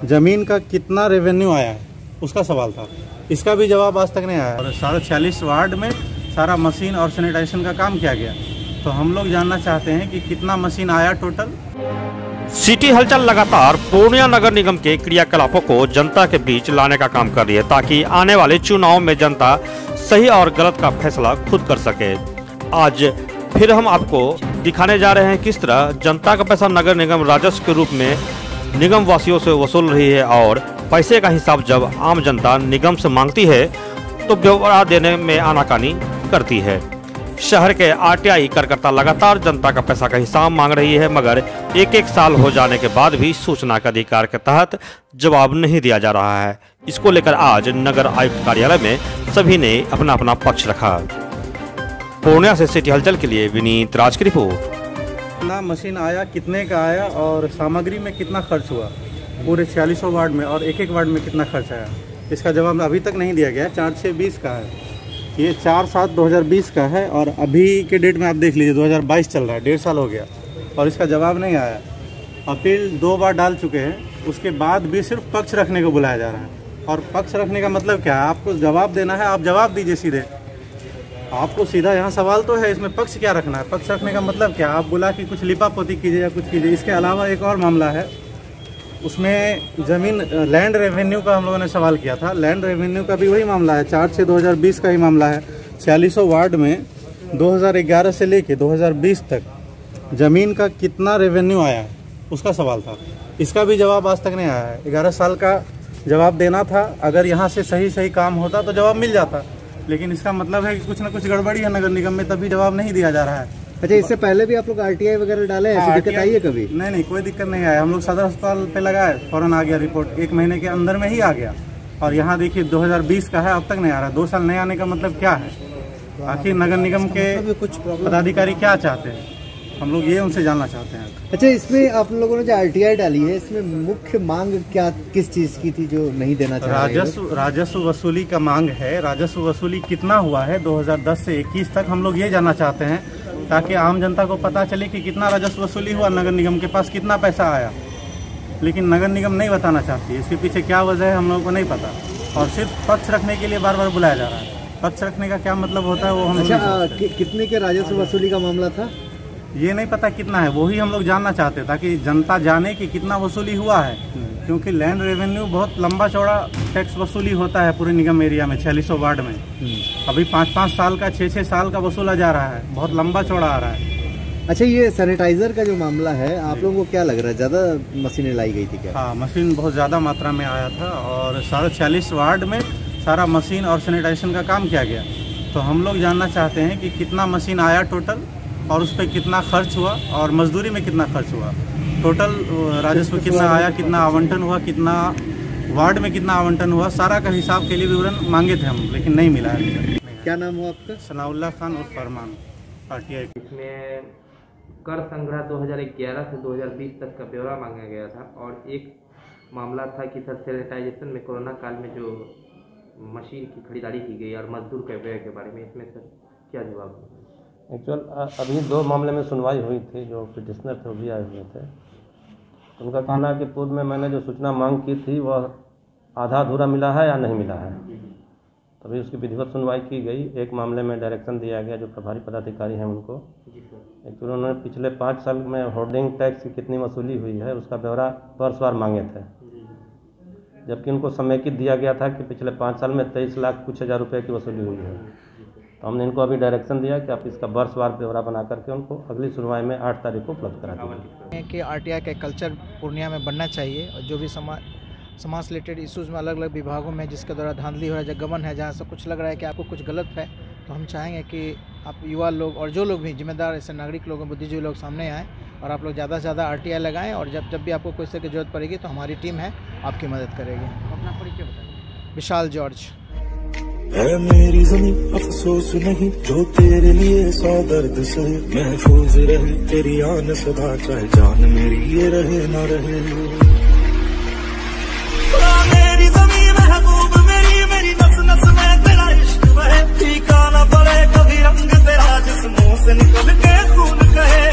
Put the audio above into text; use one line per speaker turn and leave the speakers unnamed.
जमीन का कितना रेवेन्यू आया है उसका सवाल था। इसका भी जवाब आज तक नहीं आया। और 46 वार्ड में सारा मशीन और सैनिटाइजेशन का काम किया गया, तो हम लोग जानना चाहते हैं कि कितना मशीन आया टोटल।
सिटी हलचल लगातार पूर्णिया नगर निगम के क्रियाकलापों को जनता के बीच लाने का काम कर रही है, ताकि आने वाले चुनाव में जनता सही और गलत का फैसला खुद कर सके। आज फिर हम आपको दिखाने जा रहे हैं किस तरह जनता का पैसा नगर निगम राजस्व के रूप में निगम वासियों से वसूल रही है, और पैसे का हिसाब जब आम जनता निगम से मांगती है तो ब्यौरा देने में आनाकानी करती है। शहर के आरटीआई कार्यकर्ता लगातार जनता का पैसा का हिसाब मांग रही है, मगर एक साल हो जाने के बाद भी सूचना के अधिकार के तहत जवाब नहीं दिया जा रहा है। इसको लेकर आज नगर आयुक्त कार्यालय में सभी ने अपना अपना पक्ष रखा। पूर्णिया से सिटी हलचल के लिए विनीत राज की रिपोर्ट।
कितना मशीन आया, कितने का आया और सामग्री में कितना खर्च हुआ पूरे 46 वार्ड में, और एक वार्ड में कितना खर्च आया, इसका जवाब अभी तक नहीं दिया गया। 4/6/20 का है, ये 4/7/2020 का है, और अभी के डेट में आप देख लीजिए 2022 चल रहा है, 1.5 साल हो गया और इसका जवाब नहीं आया। अपील 2 बार डाल चुके हैं, उसके बाद भी सिर्फ पक्ष रखने को बुलाया जा रहा है। और पक्ष रखने का मतलब क्या है? आपको जवाब देना है, आप जवाब दीजिए सीधे। आपको सीधा यहाँ सवाल तो है, इसमें पक्ष क्या रखना है? पक्ष रखने का मतलब क्या? आप बुला कि कुछ लिपापोती कीजिए या कुछ कीजिए। इसके अलावा एक और मामला है, उसमें ज़मीन लैंड रेवेन्यू का हम लोगों ने सवाल किया था। लैंड रेवेन्यू का भी वही मामला है, 4/6/2020 का ही मामला है। 46 वार्ड में 2011 से लेके 2020 तक ज़मीन का कितना रेवेन्यू आया है उसका सवाल था। इसका भी जवाब आज तक नहीं आया है। 11 साल का जवाब देना था। अगर यहाँ से सही काम होता तो जवाब मिल जाता, लेकिन इसका मतलब है कि कुछ ना कुछ गड़बड़ी है नगर निगम में, तभी जवाब नहीं दिया जा रहा है।
अच्छा, इससे पहले भी आप लोग आरटीआई वगैरह डाले, ऐसी दिक्कत आई है कभी?
नहीं, कोई दिक्कत नहीं आया। हम लोग सदर अस्पताल पे लगाए, फौरन आ गया रिपोर्ट, 1 महीने के अंदर में ही आ गया। और यहाँ देखिए 2020 का है, अब तक नहीं आ रहा। 2 साल नहीं आने का मतलब क्या है? आखिर नगर निगम के कुछ पदाधिकारी क्या चाहते हैं, हम लोग ये उनसे जानना चाहते हैं।
अच्छा, इसमें आप लोगों ने जो आरटीआई डाली है, इसमें मुख्य मांग क्या, किस चीज की थी जो नहीं देना चाह रहे हैं?
राजस्व वसूली का मांग है। राजस्व वसूली कितना हुआ है 2010 से 21 तक, हम लोग ये जानना चाहते हैं, ताकि आम जनता को पता चले कि कितना राजस्व वसूली हुआ, नगर निगम के पास कितना पैसा आया। लेकिन नगर निगम नहीं बताना चाहती है। इसके पीछे क्या वजह है हम लोगों को नहीं पता, और सिर्फ पक्ष रखने के लिए बार बार बुलाया जा रहा है। पक्ष रखने का क्या मतलब होता है वो हम
कितने के राजस्व वसूली का मामला था
ये नहीं पता कितना है, वही हम लोग जानना चाहते हैं, ताकि जनता जाने कि कितना वसूली हुआ है। क्योंकि लैंड रेवेन्यू बहुत लंबा चौड़ा टैक्स वसूली होता है पूरे निगम एरिया में, 46 वार्ड में। अभी 5-5 साल का, 6-6 साल का वसूला जा रहा है, बहुत लंबा चौड़ा आ रहा है।
अच्छा, ये सैनिटाइजर का जो मामला है, आप लोगों को क्या लग रहा है, ज़्यादा मशीनें लाई गई थी क्या?
हाँ, मशीन बहुत ज़्यादा मात्रा में आया था, और 46 वार्ड में सारा मशीन और सैनिटाइजेशन का काम किया गया। तो हम लोग जानना चाहते हैं कि कितना मशीन आया टोटल, और उस पर कितना खर्च हुआ, और मजदूरी में कितना खर्च हुआ, टोटल राजस्व कितना आया, कितना आवंटन हुआ, कितना वार्ड में कितना आवंटन हुआ, सारा का हिसाब के लिए विवरण मांगे थे हम, लेकिन नहीं मिला है।
क्या नाम हुआ आपका?
सनाउल्लाह खान उर्फ फरमान, आरटीआई।
इसमें कर संग्रह 2011 से 2020 तक का ब्यौरा मांगा गया था, और एक मामला था कि सर सैनिटाइजेशन में कोरोना काल में जो मशीन की खरीदारी की गई और मजदूर के व्यय के बारे में, इसमें सर क्या जवाब?
एक्चुअल अभी 2 मामले में सुनवाई हुई थी, जो पिटिशनर थे वो भी आए हुए थे। उनका कहना है कि पूर्व में मैंने जो सूचना मांग की थी वह आधा अधूरा मिला है या नहीं मिला है। तभी उसकी विधिवत सुनवाई की गई। एक मामले में डायरेक्शन दिया गया जो प्रभारी पदाधिकारी हैं उनको। एक्चुअली उन्होंने पिछले 5 साल में होर्डिंग टैक्स की कितनी वसूली हुई है उसका ब्यौरा वर्षवार मांगे थे, जबकि उनको समेकित दिया गया था कि पिछले 5 साल में 23 लाख कुछ हज़ार रुपये की वसूली हुई है। तो हमने इनको अभी डायरेक्शन दिया कि आप इसका वर्षवार ब्यौरा बना करके उनको अगली सुनवाई में 8 तारीख को उपलब्ध करा देंगे।
कि आरटीआई का कल्चर पूर्णिया में बनना चाहिए, और जो भी समाज से रिलेटेड इश्यूज़ में अलग अलग विभागों में जिसके द्वारा धांधली हो रहा है, गबन है, जहाँ से कुछ लग रहा है कि आपको कुछ गलत है, तो हम चाहेंगे कि आप युवा लोग और जो लोग भी जिम्मेदार ऐसे नागरिक लोग, बुद्धिजीवी लोग सामने आएँ, और आप लोग ज़्यादा से ज़्यादा आरटीआई लगाएँ, और जब भी आपको कोई तरह की जरूरत पड़ेगी तो हमारी टीम है, आपकी मदद करेगी। अपना परिचय बताइए। विशाल जॉर्ज।
है मेरी ज़मीं अफसोस नहीं, जो तेरे लिए 100 दर्द सहे, महफूज रहे तेरी आन सदा, चाहे जान मेरी ये रहे ना रहे। मेरी ज़मीं महबूब मेरी, मेरी नस नस में तेरा इश्क बहे, फीका ना पड़े कभी रंग तेरा, जिस मुंह से निकल के खून कहे।